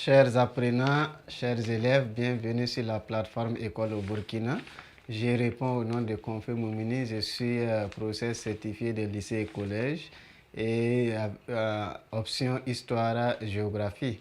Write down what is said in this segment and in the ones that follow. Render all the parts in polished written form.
Chers apprenants, chers élèves, bienvenue sur la plateforme École au Burkina. Je réponds au nom de Confé Moumini, je suis professeur certifié de lycée et collège et option histoire-géographie.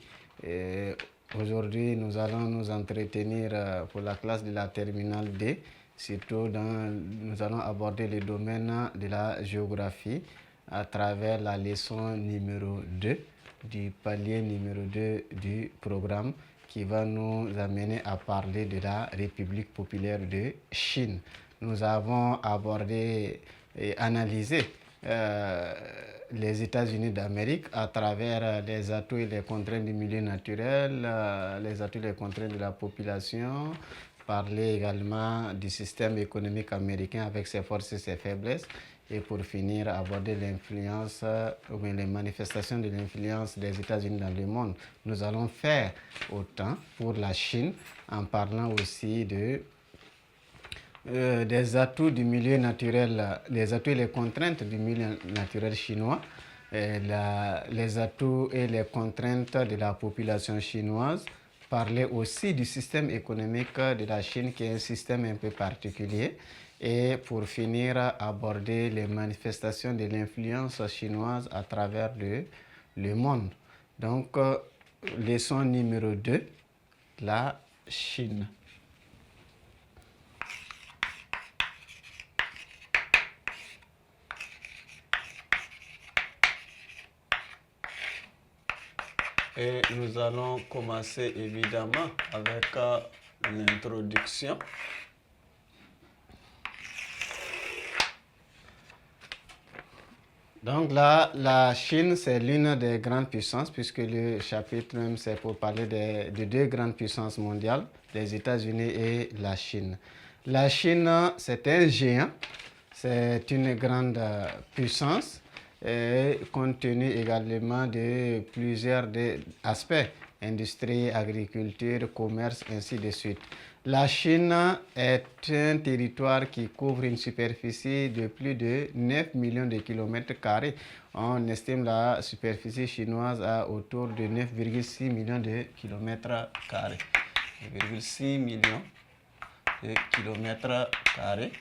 Aujourd'hui, nous allons nous entretenir pour la classe de la terminale D. Surtout, nous allons aborder le domaine de la géographie à travers la leçon numéro 2 du palier numéro 2 du programme qui va nous amener à parler de la République populaire de Chine. Nous avons abordé et analysé les États-Unis d'Amérique à travers les atouts et les contraintes du milieu naturel, les atouts et les contraintes de la population, parler également du système économique américain avec ses forces et ses faiblesses, et pour finir, aborder l'influence ou les manifestations de l'influence des États-Unis dans le monde. Nous allons faire autant pour la Chine en parlant aussi des atouts du milieu naturel, les atouts et les contraintes du milieu naturel chinois, les atouts et les contraintes de la population chinoise, parler aussi du système économique de la Chine qui est un système un peu particulier. Et pour finir, aborder les manifestations de l'influence chinoise à travers le monde. Donc, leçon numéro 2, la Chine. Et nous allons commencer évidemment avec l'introduction. Donc là, la Chine, c'est l'une des grandes puissances, puisque le chapitre même, c'est pour parler de deux grandes puissances mondiales, les États-Unis et la Chine. La Chine, c'est un géant, c'est une grande puissance, et compte tenu également de plusieurs aspects, industrie, agriculture, commerce, ainsi de suite. La Chine est un territoire qui couvre une superficie de plus de 9 millions de kilomètres carrés. On estime la superficie chinoise à autour de 9,6 millions de kilomètres carrés. 9,6 millions de kilomètres carrés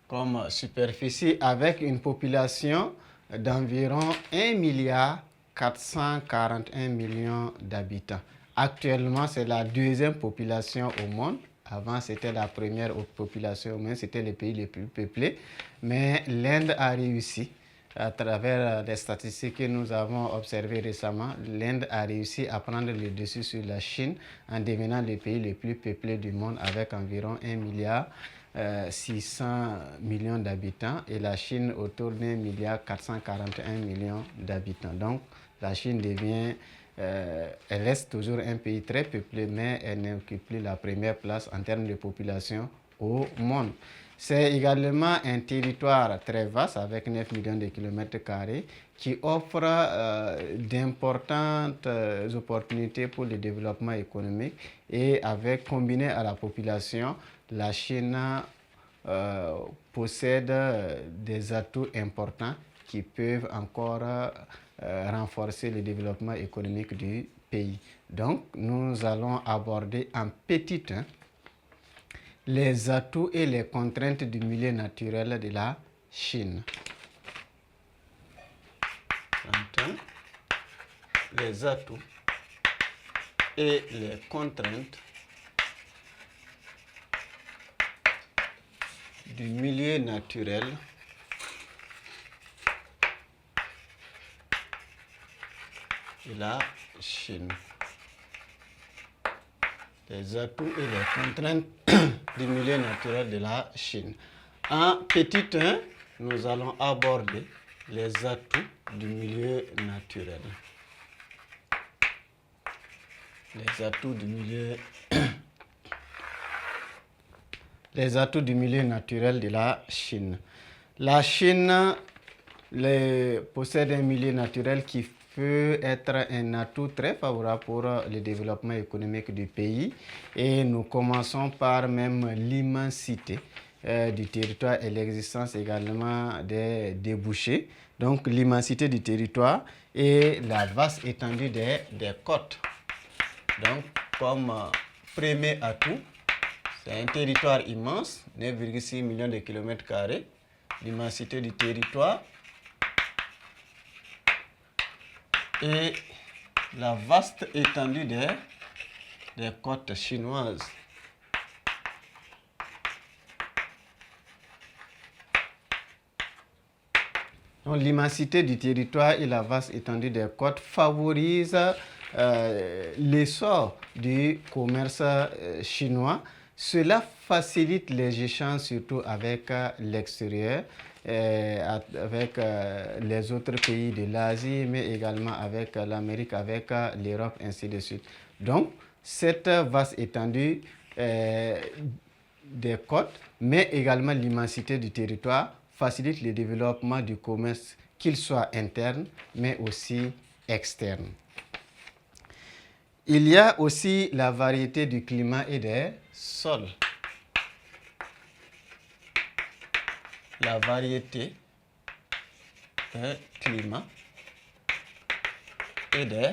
comme superficie avec une population d'environ 1,441 milliard d'habitants. Actuellement, c'est la deuxième population au monde. Avant, c'était la première population au monde, c'était le pays le plus peuplé. Mais l'Inde a réussi, à travers les statistiques que nous avons observées récemment, l'Inde a réussi à prendre le dessus sur la Chine en devenant le pays le plus peuplé du monde avec environ 1,6 milliard d'habitants et la Chine autour d'1,441 milliard d'habitants. Donc, la Chine devient... elle reste toujours un pays très peuplé, mais elle n'occupe plus la première place en termes de population au monde. C'est également un territoire très vaste avec 9 millions de kilomètres carrés qui offre d'importantes opportunités pour le développement économique et avec combiné à la population, la Chine possède des atouts importants qui peuvent encore renforcer le développement économique du pays. Donc, nous allons aborder en petit les atouts et les contraintes du milieu naturel de la Chine. Les atouts et les contraintes du milieu naturel de la Chine. Les atouts et les contraintes du milieu naturel de la Chine. En petit 1, nous allons aborder les atouts du milieu naturel. Les atouts du milieu les atouts du milieu naturel de la Chine. La Chine possède un milieu naturel qui peut être un atout très favorable pour le développement économique du pays. Et nous commençons par même l'immensité du territoire et l'existence également des débouchés Donc l'immensité du territoire et la vaste étendue des côtes. Donc comme premier atout, c'est un territoire immense, 9,6 millions de kilomètres carrés. L'immensité du territoire et la vaste étendue des côtes chinoises. L'immensité du territoire et la vaste étendue des côtes favorisent l'essor du commerce chinois. Cela facilite les échanges surtout avec l'extérieur, avec les autres pays de l'Asie, mais également avec l'Amérique, avec l'Europe, ainsi de suite. Donc, cette vaste étendue des côtes, mais également l'immensité du territoire, facilite le développement du commerce, qu'il soit interne, mais aussi externe. Il y a aussi la variété du climat et des sols. La variété des climats et des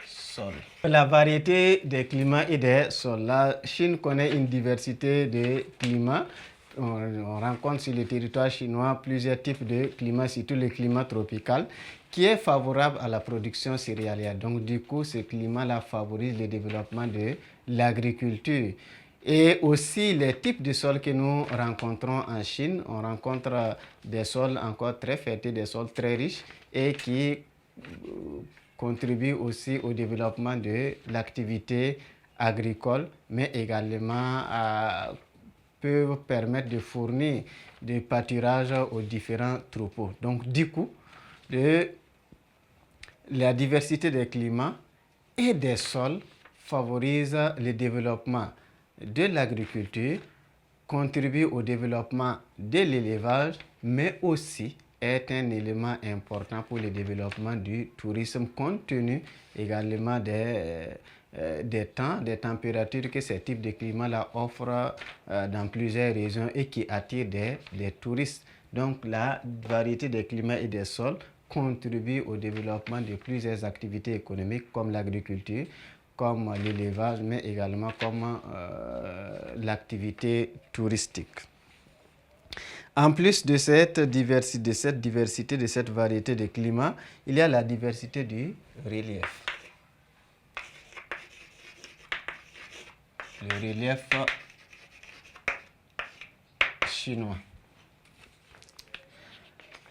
sols. La variété des climats et des sols. La Chine connaît une diversité de climats. On rencontre sur le territoire chinois plusieurs types de climats, surtout le climat tropical, qui est favorable à la production céréalière. Donc, du coup, ce climat-là favorise le développement de l'agriculture. Et aussi, les types de sols que nous rencontrons en Chine, on rencontre des sols encore très fertiles, des sols très riches et qui contribuent aussi au développement de l'activité agricole, mais également peuvent permettre de fournir des pâturages aux différents troupeaux. Donc, du coup, la diversité des climats et des sols favorise le développement de l'agriculture, contribue au développement de l'élevage, mais aussi est un élément important pour le développement du tourisme, compte tenu également des temps, des températures que ces types de climats-là offrent dans plusieurs régions et qui attirent des touristes. Donc la variété des climats et des sols contribue au développement de plusieurs activités économiques comme l'agriculture, comme l'élevage, mais également comme l'activité touristique. En plus de cette diversité, de cette variété de climats, il y a la diversité du relief. Le relief chinois.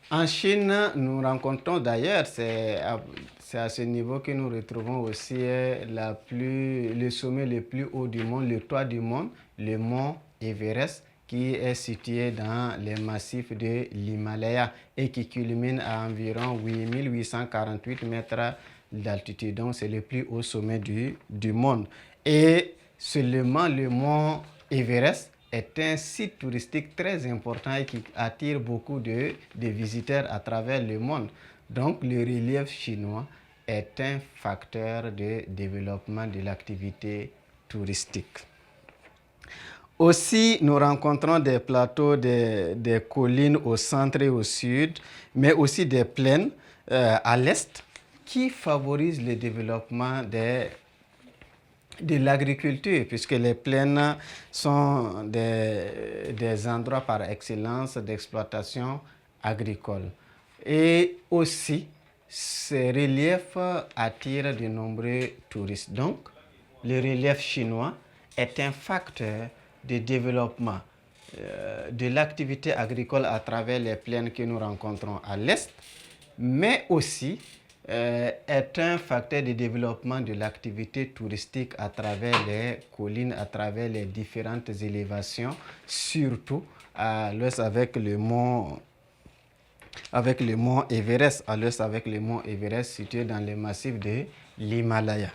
En Chine, nous rencontrons d'ailleurs, c'est à ce niveau que nous retrouvons aussi le sommet le plus haut du monde, le toit du monde, le mont Everest, qui est situé dans les massifs de l'Himalaya et qui culmine à environ 8848 mètres d'altitude. Donc, c'est le plus haut sommet du monde. Et seulement le mont Everest est un site touristique très important et qui attire beaucoup de visiteurs à travers le monde. Donc, le relief chinois est un facteur de développement de l'activité touristique. Aussi, nous rencontrons des plateaux, des collines au centre et au sud, mais aussi des plaines à l'est qui favorisent le développement de l'agriculture, puisque les plaines sont des endroits par excellence d'exploitation agricole. Et aussi, ces reliefs attirent de nombreux touristes. Donc, le relief chinois est un facteur de développement de l'activité agricole à travers les plaines que nous rencontrons à l'est, mais aussi est un facteur de développement de l'activité touristique à travers les collines, à travers les différentes élévations, surtout à l'ouest avec le mont Everest, à l'ouest avec le mont Everest situé dans les massifs de l'Himalaya.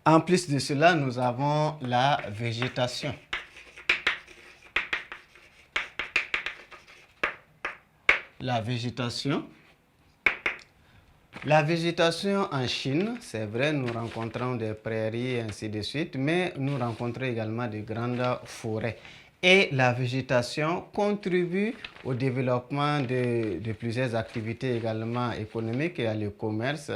En plus de cela, nous avons la végétation. La végétation en Chine, c'est vrai, nous rencontrons des prairies et ainsi de suite, mais nous rencontrons également de grandes forêts. et la végétation contribuent au développement de plusieurs activités également économiques. Il y a le commerce,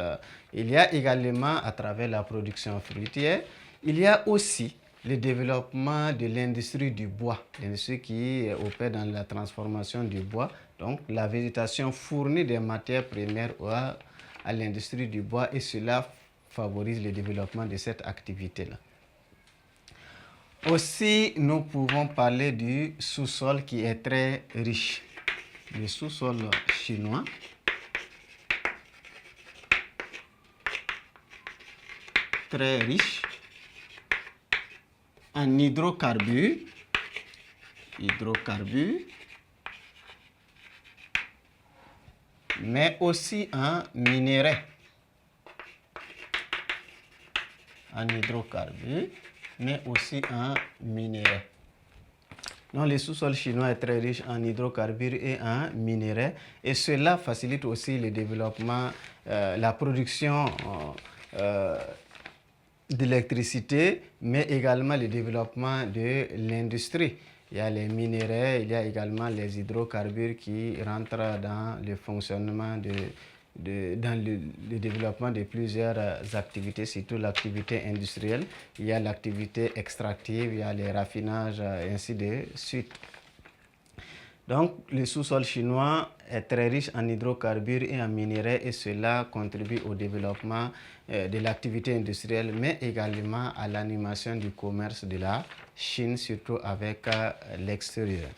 il y a également à travers la production fruitière, il y a aussi le développement de l'industrie du bois, l'industrie qui opère dans la transformation du bois. Donc la végétation fournit des matières premières à l'industrie du bois et cela favorise le développement de cette activité-là. Aussi, nous pouvons parler du sous-sol qui est très riche. Le sous-sol chinois très riche en hydrocarbures, mais aussi en minerais. En hydrocarbures, mais aussi en minerais. Donc, le sous-sol chinois est très riche en hydrocarbures et en minerais et cela facilite aussi le développement, la production d'électricité, mais également le développement de l'industrie. Il y a les minerais, il y a également les hydrocarbures qui rentrent dans le fonctionnement dans le développement de plusieurs activités, surtout l'activité industrielle. Il y a l'activité extractive, il y a les raffinages, ainsi de suite. Donc, le sous-sol chinois est très riche en hydrocarbures et en minerais et cela contribue au développement de l'activité industrielle, mais également à l'animation du commerce de la Chine, surtout avec l'extérieur.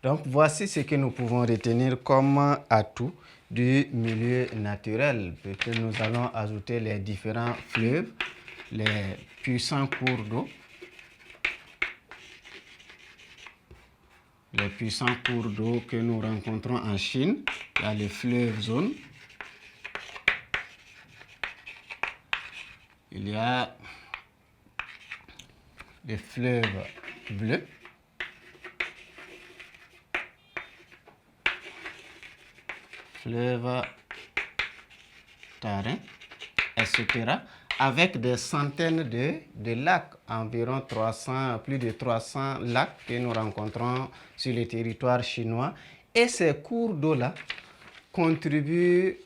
Donc, voici ce que nous pouvons retenir comme atout du milieu naturel. Peut-être nous allons ajouter les différents fleuves, les puissants cours d'eau, que nous rencontrons en Chine. Il y a les fleuves jaunes, il y a les fleuves bleus, fleuves Tarin, etc. avec des centaines de lacs, environ 300, plus de 300 lacs que nous rencontrons sur le territoire chinois. Et ces cours d'eau-là contribuent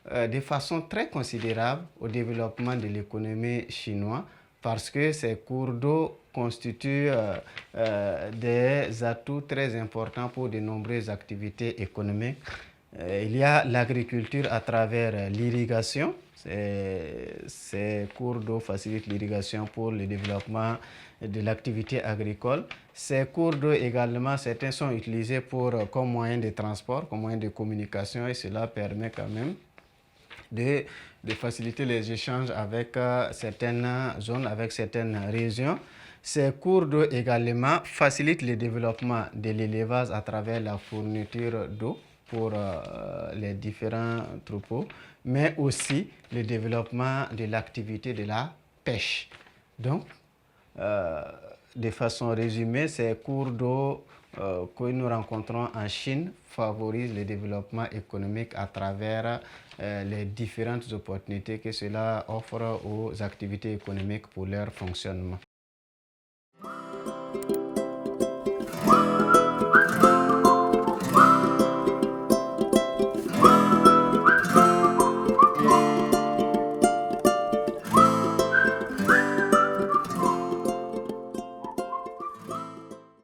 de façon très considérable au développement de l'économie chinoise parce que ces cours d'eau constituent des atouts très importants pour de nombreuses activités économiques. Il y a l'agriculture à travers l'irrigation. Ces cours d'eau facilitent l'irrigation pour le développement de l'activité agricole. Ces cours d'eau également, certains sont utilisés comme moyen de transport, comme moyen de communication et cela permet quand même de faciliter les échanges avec certaines zones, avec certaines régions. Ces cours d'eau également facilitent le développement de l'élevage à travers la fourniture d'eau pour les différents troupeaux, mais aussi le développement de l'activité de la pêche. Donc, de façon résumée, ces cours d'eau que nous rencontrons en Chine favorisent le développement économique à travers les différentes opportunités que cela offre aux activités économiques pour leur fonctionnement.